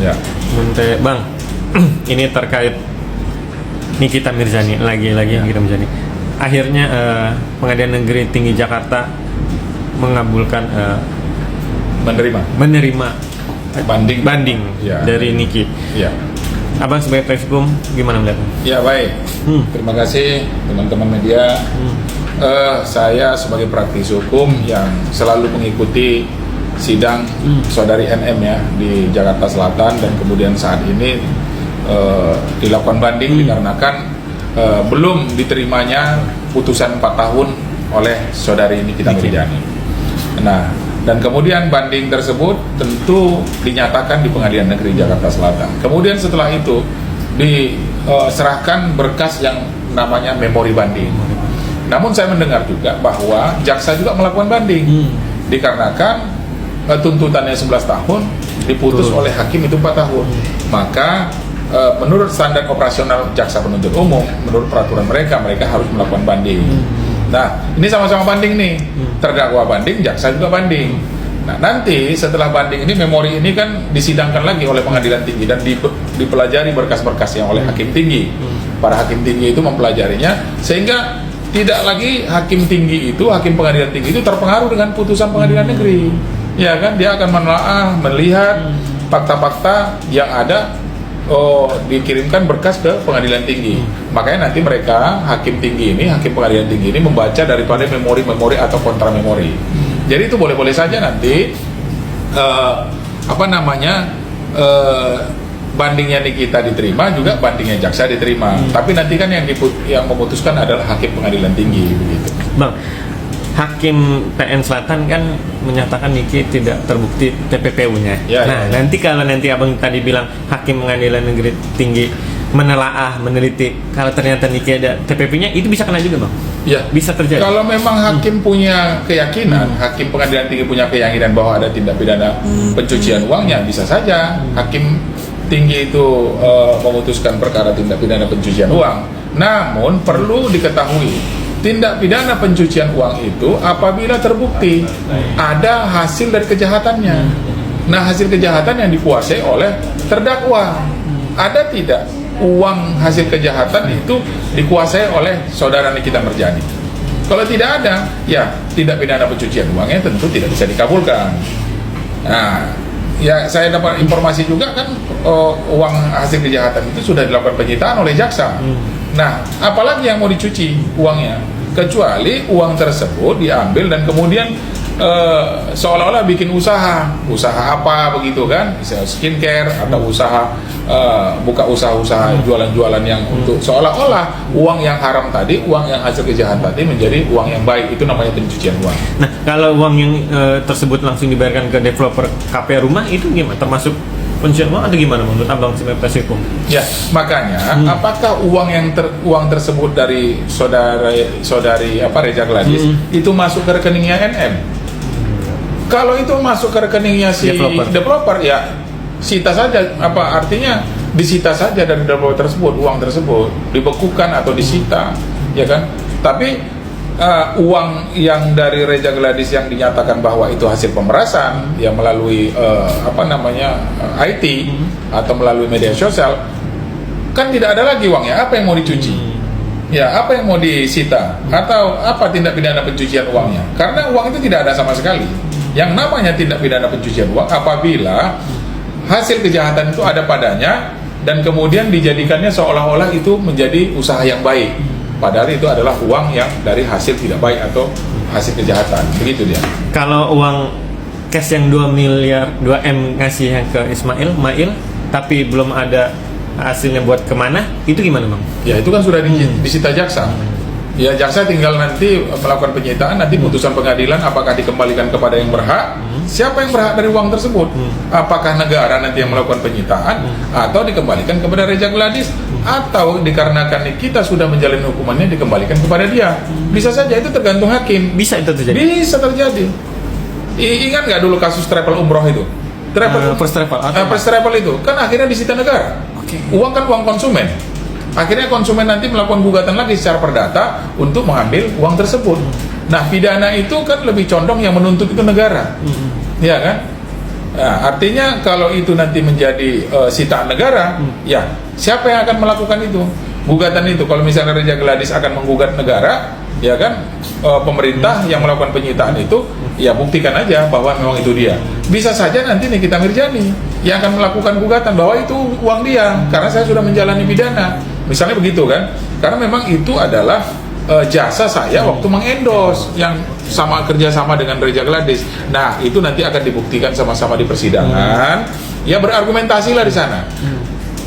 Ya. Bang, ini terkait Nikita Mirzani, lagi-lagi Nikita Mirzani. Akhirnya Pengadilan Negeri Tinggi Jakarta mengabulkan menerima banding ya, dari Niki. Ya. Abang sebagai praktisi hukum gimana melihatnya? Ya baik, terima kasih teman-teman media. Saya sebagai praktisi hukum yang selalu mengikuti sidang saudari NM ya di Jakarta Selatan, dan kemudian saat ini dilakukan banding dikarenakan belum diterimanya putusan 4 tahun oleh saudari Nikita Mirzani. Nah, dan kemudian banding tersebut tentu dinyatakan di Pengadilan Negeri Jakarta Selatan. Kemudian setelah itu diserahkan berkas yang namanya memori banding. Namun saya mendengar juga bahwa jaksa juga melakukan banding dikarenakan tuntutannya 11 tahun diputus oleh hakim itu 4 tahun. Maka menurut standar operasional jaksa penuntut umum, menurut peraturan mereka harus melakukan banding. Nah, ini sama-sama banding nih, terdakwa banding, jaksa juga banding. Nah, nanti setelah banding ini, memori ini kan disidangkan lagi oleh pengadilan tinggi dan dipelajari berkas-berkasnya oleh hakim tinggi. Para hakim tinggi itu mempelajarinya, sehingga tidak lagi hakim tinggi itu, hakim pengadilan tinggi itu terpengaruh dengan putusan pengadilan negeri. Ya kan, dia akan menelaah, melihat fakta-fakta yang ada, dikirimkan berkas ke pengadilan tinggi. Makanya nanti mereka, hakim tinggi ini, hakim pengadilan tinggi ini membaca daripada memori-memori atau kontra memori. Jadi itu boleh-boleh saja nanti bandingnya Nikita diterima, juga bandingnya jaksa diterima. Tapi nanti kan yang memutuskan adalah hakim pengadilan tinggi begitu. Bang, Hakim PN Selatan kan menyatakan Niki tidak terbukti TPPU-nya. Nanti kalau abang tadi bilang Hakim Pengadilan Negeri Tinggi menelaah, meneliti, kalau ternyata Niki ada TPP-nya, itu bisa kena juga, Bang? Ya, bisa terjadi. Kalau memang hakim punya keyakinan, hakim pengadilan tinggi punya keyakinan bahwa ada tindak pidana pencucian uangnya, bisa saja hakim tinggi itu memutuskan perkara tindak pidana pencucian uang. Namun perlu diketahui, tindak pidana pencucian uang itu apabila terbukti ada hasil dari kejahatannya. Nah, hasil kejahatan yang dikuasai oleh terdakwa. Ada tidak uang hasil kejahatan itu dikuasai oleh saudara Nikita Mirzani? Kalau tidak ada, ya tindak pidana pencucian uangnya tentu tidak bisa dikabulkan. Nah, ya saya dapat informasi juga kan, uang hasil kejahatan itu sudah dilakukan penyitaan oleh jaksa. Nah, apalagi yang mau dicuci uangnya, kecuali uang tersebut diambil dan kemudian seolah-olah bikin usaha apa begitu kan, bisa skincare atau buka usaha-usaha jualan-jualan yang untuk seolah-olah uang yang haram tadi, uang yang hasil kejahatan tadi menjadi uang yang baik. Itu namanya pencucian uang. Nah, kalau uang yang tersebut langsung dibayarkan ke developer KP rumah, itu gimana? Termasuk pencucian uang atau gimana menurut abang sebagai praktisi hukum? Ya, makanya apakah uang tersebut dari saudari Reza Gladys itu masuk ke rekeningnya NM? Kalau itu masuk ke rekeningnya si developer, ya sita saja. Artinya disita saja dari developer tersebut, uang tersebut dibekukan atau disita, ya kan? Tapi uang yang dari Reza Gladys yang dinyatakan bahwa itu hasil pemerasan, ya melalui IT atau melalui media sosial, kan tidak ada lagi uangnya. Apa yang mau dicuci? Ya, apa yang mau disita? Atau apa tindak pidana pencucian uangnya? Karena uang itu tidak ada sama sekali. Yang namanya tindak pidana pencucian uang apabila hasil kejahatan itu ada padanya dan kemudian dijadikannya seolah-olah itu menjadi usaha yang baik, padahal itu adalah uang yang dari hasil tidak baik atau hasil kejahatan. Begitu dia. Kalau uang cash yang 2M ngasih ke Mail, tapi belum ada hasilnya buat kemana, itu gimana, Bang? Ya, itu kan sudah disita jaksa. Ya, jaksa tinggal nanti melakukan penyitaan, nanti putusan pengadilan apakah dikembalikan kepada yang berhak, siapa yang berhak dari uang tersebut, apakah negara nanti yang melakukan penyitaan, atau dikembalikan kepada Reza Gladys, atau dikarenakan kita sudah menjalani hukumannya dikembalikan kepada dia. Bisa saja, itu tergantung hakim. Bisa itu terjadi? Bisa terjadi. Ingat nggak dulu kasus travel umroh itu? First travel itu kan akhirnya disita negara. Uang kan uang konsumen. Akhirnya konsumen nanti melakukan gugatan lagi secara perdata untuk mengambil uang tersebut. Nah, pidana itu kan lebih condong yang menuntut itu negara, ya kan? Nah, artinya kalau itu nanti menjadi sitaan negara, ya siapa yang akan melakukan itu? Gugatan itu, kalau misalnya Reja Gladys akan menggugat negara, ya kan, pemerintah yang melakukan penyitaan itu, ya buktikan aja bahwa memang itu dia. Bisa saja nanti Nikita Mirzani yang akan melakukan gugatan bahwa itu uang dia, karena saya sudah menjalani pidana. Misalnya begitu kan, karena memang itu adalah jasa saya waktu mengendorse yang sama kerjasama dengan Reja Gladys. Nah itu nanti akan dibuktikan sama-sama di persidangan. Ya berargumentasilah di sana.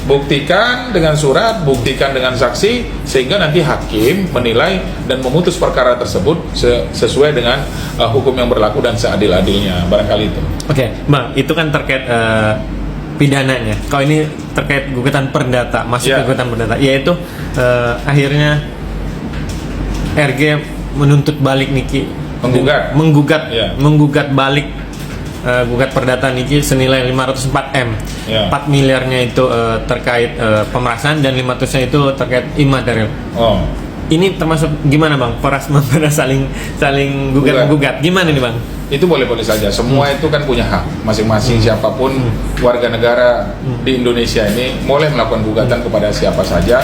Buktikan dengan surat, buktikan dengan saksi, sehingga nanti hakim menilai dan memutus perkara tersebut sesuai dengan hukum yang berlaku dan seadil-adilnya, barangkali itu. Oke, Bang, itu kan terkait pidananya. Kalau ini terkait gugatan perdata, masuk ke gugatan perdata, yaitu akhirnya RG menuntut balik Niki, menggugat balik gugat perdata Niki senilai 504 M. 4 miliarnya itu terkait pemerasan dan 500-nya itu terkait imaterial. Ini termasuk gimana Bang? Peras membara saling gugat. Gimana nih Bang? Itu boleh-boleh saja. Semua itu kan punya hak masing-masing. Siapapun warga negara di Indonesia ini boleh melakukan gugatan kepada siapa saja.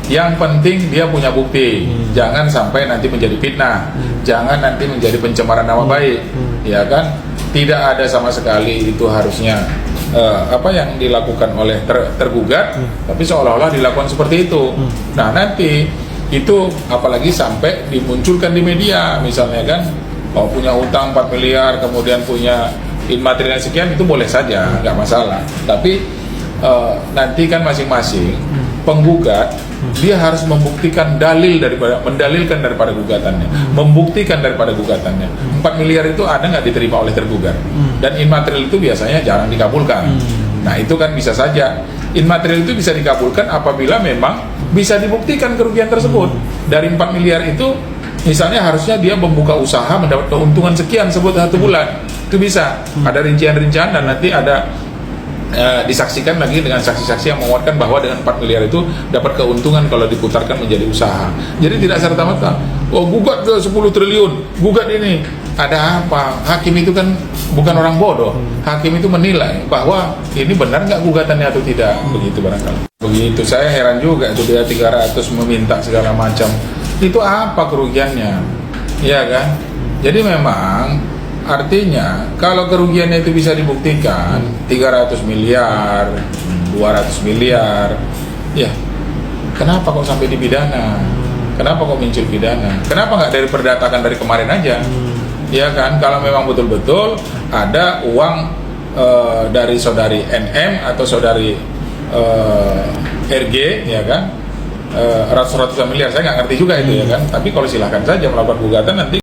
Yang penting dia punya bukti. Jangan sampai nanti menjadi fitnah. Jangan nanti menjadi pencemaran nama baik. Ya kan? Tidak ada sama sekali itu harusnya apa yang dilakukan oleh tergugat, tapi seolah-olah dilakukan seperti itu. Nah nanti itu apalagi sampai dimunculkan di media, misalnya kan, punya utang 4 miliar, kemudian punya imaterial sekian, itu boleh saja, nggak masalah. Tapi nanti kan masing-masing penggugat dia harus mendalilkan daripada gugatannya, membuktikan daripada gugatannya. 4 miliar itu ada nggak diterima oleh tergugat, dan imaterial itu biasanya jarang dikabulkan. Nah itu kan bisa saja imaterial itu bisa dikabulkan apabila memang bisa dibuktikan kerugian tersebut. Dari 4 miliar itu misalnya harusnya dia membuka usaha mendapat keuntungan sekian sebut 1 bulan, itu bisa ada rincian-rincian dan nanti ada disaksikan lagi dengan saksi-saksi yang menguatkan bahwa dengan 4 miliar itu dapat keuntungan kalau diputarkan menjadi usaha. Jadi tidak serta-merta, gugat 10 triliun, gugat ini. Ada apa? Hakim itu kan bukan orang bodoh. Hakim itu menilai bahwa ini benar nggak gugatannya atau tidak. Begitu barangkali. Begitu, saya heran juga itu dia 300 meminta segala macam. Itu apa kerugiannya? Iya kan? Jadi memang artinya kalau kerugiannya itu bisa dibuktikan 300 miliar, 200 miliar, ya kenapa kok sampai dipidana? Kenapa kok muncul pidana? Kenapa nggak dari perdatakan dari kemarin aja? Ya kan, kalau memang betul-betul ada uang dari saudari NM atau saudari RG, ya kan, ratus-ratusan miliar, saya nggak ngerti juga itu ya kan. Tapi kalau silahkan saja melakukan gugatan nanti